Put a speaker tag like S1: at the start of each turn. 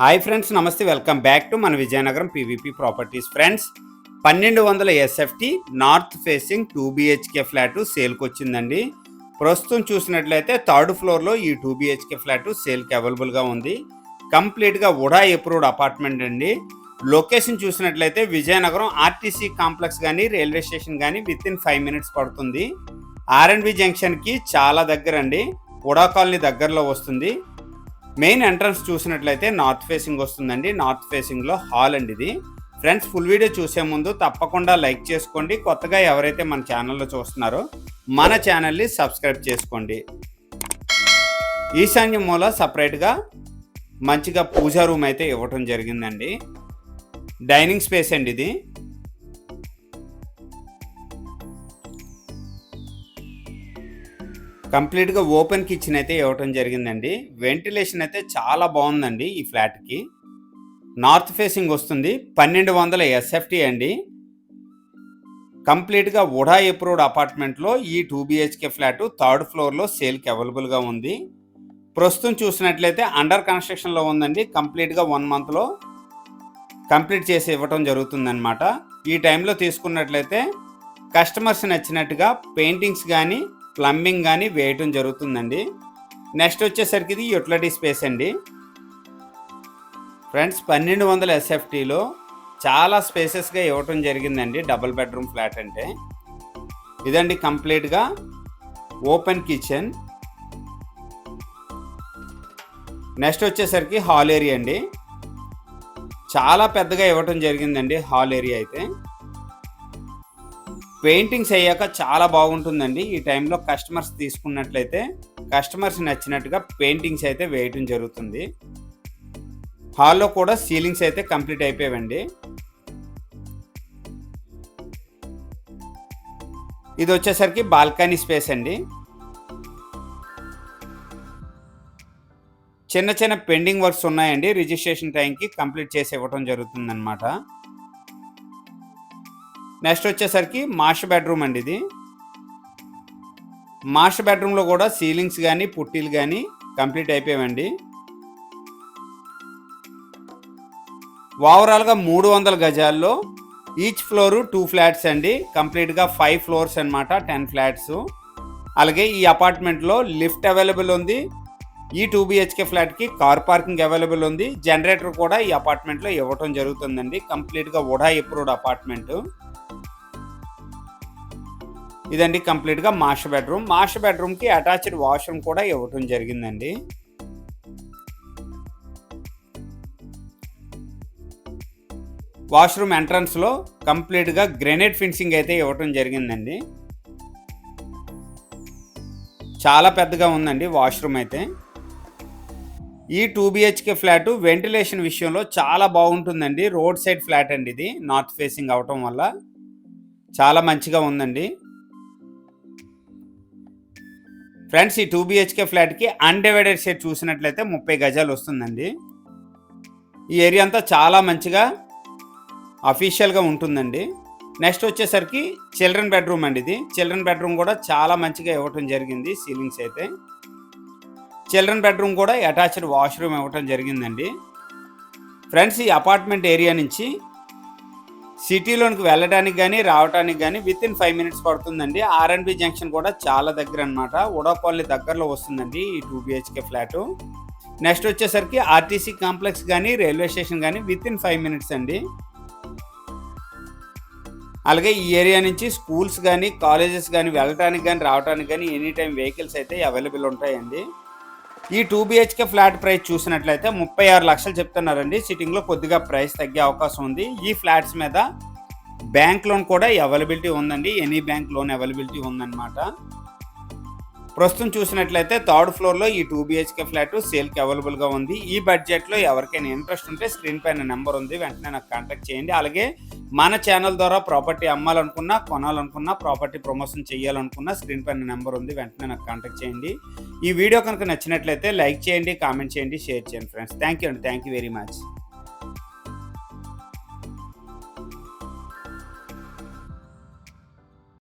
S1: Hi friends, నమస్తే. Welcome back to మన Vizianagaram PVP properties. Friends, 1200 SFT north facing 2 BHK flat సేల్కి వచ్చిందండి. ప్రస్తుతం చూసినట్లయితే థర్డ్ ఫ్లోర్లో ఈ 2 బిహెచ్కే ఫ్లాట్ సేల్కి అవైలబుల్గా ఉంది. కంప్లీట్గా వుడా అప్రూవ్డ్ అపార్ట్మెంట్ అండి. లొకేషన్ చూసినట్లయితే విజయనగరం ఆర్టీసీ కాంప్లెక్స్ కానీ రైల్వే స్టేషన్ కానీ విత్ ఇన్ 5 మినిట్స్ పడుతుంది. ఆర్ఎండ్బి జంక్షన్కి చాలా దగ్గర అండి. వుడా కాలనీ దగ్గరలో వస్తుంది. మెయిన్ ఎంట్రన్స్ చూసినట్లయితే నార్త్ ఫేసింగ్ వస్తుందండి. నార్త్ ఫేసింగ్లో హాల్ అండి ఇది. ఫ్రెండ్స్, ఫుల్ వీడియో చూసే ముందు తప్పకుండా లైక్ చేసుకోండి. కొత్తగా ఎవరైతే మన ఛానల్లో చూస్తున్నారో మన ఛానల్ని సబ్స్క్రైబ్ చేసుకోండి. ఈశాన్య మూల సపరేట్గా మంచిగా పూజా రూమ్ అయితే ఇవ్వటం జరిగిందండి. డైనింగ్ స్పేస్ అండి ఇది. కంప్లీట్గా ఓపెన్ కిచెన్ అయితే ఇవ్వటం జరిగిందండి. వెంటిలేషన్ అయితే చాలా బాగుందండి ఈ ఫ్లాట్కి. నార్త్ ఫేసింగ్ వస్తుంది. 1200 ఎస్ఎఫ్టీ అండి. కంప్లీట్గా వుడా అప్రూవ్డ్ అపార్ట్మెంట్లో ఈ 2 బిహెచ్కే ఫ్లాట్ థర్డ్ ఫ్లోర్లో సేల్కి అవైలబుల్గా ఉంది. ప్రస్తుతం చూసినట్లయితే అండర్ కన్స్ట్రక్షన్లో ఉందండి. కంప్లీట్గా 1 మంత్లో కంప్లీట్ చేసి ఇవ్వటం జరుగుతుందన్నమాట. ఈ టైంలో తీసుకున్నట్లయితే కస్టమర్స్ నచ్చినట్టుగా పెయింటింగ్స్ కానీ ప్లంబింగ్ కానీ వేయటం జరుగుతుందండి. నెక్స్ట్ వచ్చేసరికి ఇది యూటిలిటీ స్పేస్ అండి. ఫ్రెండ్స్, 1200 ఎస్ఎఫ్టీలో చాలా స్పేసెస్గా ఇవ్వటం జరిగిందండి. డబుల్ బెడ్రూమ్ ఫ్లాట్ అంటే ఇదండి. కంప్లీట్గా ఓపెన్ కిచెన్. నెక్స్ట్ వచ్చేసరికి హాల్ ఏరియా అండి. చాలా పెద్దగా ఇవ్వటం జరిగిందండి హాల్ ఏరియా అయితే. పెయింటింగ్స్ అయ్యాక చాలా బాగుంటుందండి. ఈ టైంలో కస్టమర్స్ తీసుకున్నట్లయితే కస్టమర్స్ నచ్చినట్టుగా పెయింటింగ్స్ అయితే వేయటం జరుగుతుంది. హాల్లో కూడా సీలింగ్స్ అయితే కంప్లీట్ అయిపోయావండి. ఇది వచ్చేసరికి బాల్కనీ స్పేస్ అండి. చిన్న చిన్న పెండింగ్ వర్క్స్ ఉన్నాయండి. రిజిస్ట్రేషన్ టైంకి కంప్లీట్ చేసి ఇవ్వటం జరుగుతుందన్నమాట. నెక్స్ట్ వచ్చేసరికి మాస్టర్ బెడ్రూమ్ అండి ఇది. మాస్టర్ బెడ్రూమ్లో కూడా సీలింగ్స్ కానీ పుట్టీలు కానీ కంప్లీట్ అయిపోయావండి. ఓవరాల్గా 300 గజాల్లో ఈచ్ ఫ్లోరు 2 ఫ్లాట్స్ అండి. కంప్లీట్గా 5 ఫ్లోర్స్ అనమాట, 10 ఫ్లాట్స్. అలాగే ఈ అపార్ట్మెంట్లో లిఫ్ట్ అవైలబుల్ ఉంది. ఈ 2 బిహెచ్కే ఫ్లాట్కి కార్ పార్కింగ్ అవైలబుల్ ఉంది. జనరేటర్ కూడా ఈ అపార్ట్మెంట్లో ఇవ్వటం జరుగుతుందండి. కంప్లీట్గా వుడా అప్రూవ్డ్ అపార్ట్మెంట్ ఇదండి. కంప్లీట్గా మాస్టర్ బెడ్రూమ్. మాస్టర్ బెడ్రూమ్కి అటాచ్డ్ వాష్రూమ్ కూడా ఇవ్వటం జరిగిందండి. వాష్రూమ్ ఎంట్రన్స్లో కంప్లీట్గా గ్రెనైట్ ఫినిషింగ్ అయితే ఇవ్వటం జరిగిందండి. చాలా పెద్దగా ఉందండి వాష్రూమ్ అయితే. ఈ 2 బిహెచ్కే ఫ్లాట్ వెంటిలేషన్ విషయంలో చాలా బాగుంటుందండి. రోడ్ సైడ్ ఫ్లాట్ అండి ఇది. నార్త్ ఫేసింగ్ అవటం వల్ల చాలా మంచిగా ఉందండి. ఫ్రెండ్స్, ఈ 2 బిహెచ్కే ఫ్లాట్కి అన్డివైడెడ్ షేర్ చూసినట్లయితే 30 గజాలు వస్తుందండి. ఈ ఏరియా అంతా చాలా మంచిగా అఫీషియల్గా ఉంటుందండి. నెక్స్ట్ వచ్చేసరికి చిల్డ్రన్ బెడ్రూమ్ అండి ఇది. చిల్డ్రన్ బెడ్రూమ్ కూడా చాలా మంచిగా ఇవ్వటం జరిగింది. సీలింగ్స్ అయితే చిల్డ్రన్ బెడ్రూమ్ కూడా అటాచ్డ్ వాష్రూమ్ ఇవ్వటం జరిగిందండి. ఫ్రెండ్స్, ఈ అపార్ట్మెంట్ ఏరియా నుంచి సిటీలోనికి వెళ్ళడానికి కానీ రావడానికి కానీ విత్ ఇన్ 5 మినిట్స్ పడుతుందండి. ఆర్ఎండ్బి జంక్షన్ కూడా చాలా దగ్గర అనమాట. వుడా కాలనీ దగ్గరలో వస్తుందండి ఈ 2 బిహెచ్కే ఫ్లాట్. నెక్స్ట్ వచ్చేసరికి ఆర్టీసీ కాంప్లెక్స్ కానీ రైల్వే స్టేషన్ కానీ విత్ ఇన్ 5 మినిట్స్ అండి. అలాగే ఈ ఏరియా నుంచి స్కూల్స్ కానీ కాలేజెస్ కానీ వెళ్ళడానికి కానీ రావడానికి కానీ ఎనీ టైం వెహికల్స్ అయితే అవైలబుల్ ఉంటాయండి. ఈ 2 బిహెచ్కే ఫ్లాట్ ప్రైస్ చూసినట్లయితే 36 లక్షలు చెప్తున్నారండి. సిట్టింగ్లో కొద్దిగా ప్రైస్ తగ్గే అవకాశం ఉంది. ఈ ఫ్లాట్స్ మీద బ్యాంక్ లోన్ కూడా అవైలబిలిటీ ఉందండి. ఎనీ బ్యాంక్ లోన్ అవైలబిలిటీ ఉందన్నమాట. ప్రస్తుతం చూసినట్లయితే థర్డ్ ఫ్లోర్లో ఈ 2 బిహెచ్కే ఫ్లాట్ సేల్కి అవైలబుల్గా ఉంది. ఈ బడ్జెట్లో ఎవరికైనా ఇంట్రెస్ట్ ఉంటే స్క్రీన్ పైన నెంబర్ ఉంది, వెంటనే నాకు కాంటాక్ట్ చేయండి. అలాగే మన ఛానల్ ద్వారా ప్రాపర్టీ అమ్మాలనుకున్నా, కొనాలనుకున్నా, ప్రాపర్టీ ప్రమోషన్ చేయాలనుకున్నా స్క్రీన్ పైన నెంబర్ ఉంది, వెంటనే నాకు కాంటాక్ట్ చేయండి. ఈ వీడియో కనుక నచ్చినట్లయితే లైక్ చేయండి, కామెంట్ చేయండి, షేర్ చేయండి. ఫ్రెండ్స్, థ్యాంక్ యూ అండి. Thank you very much.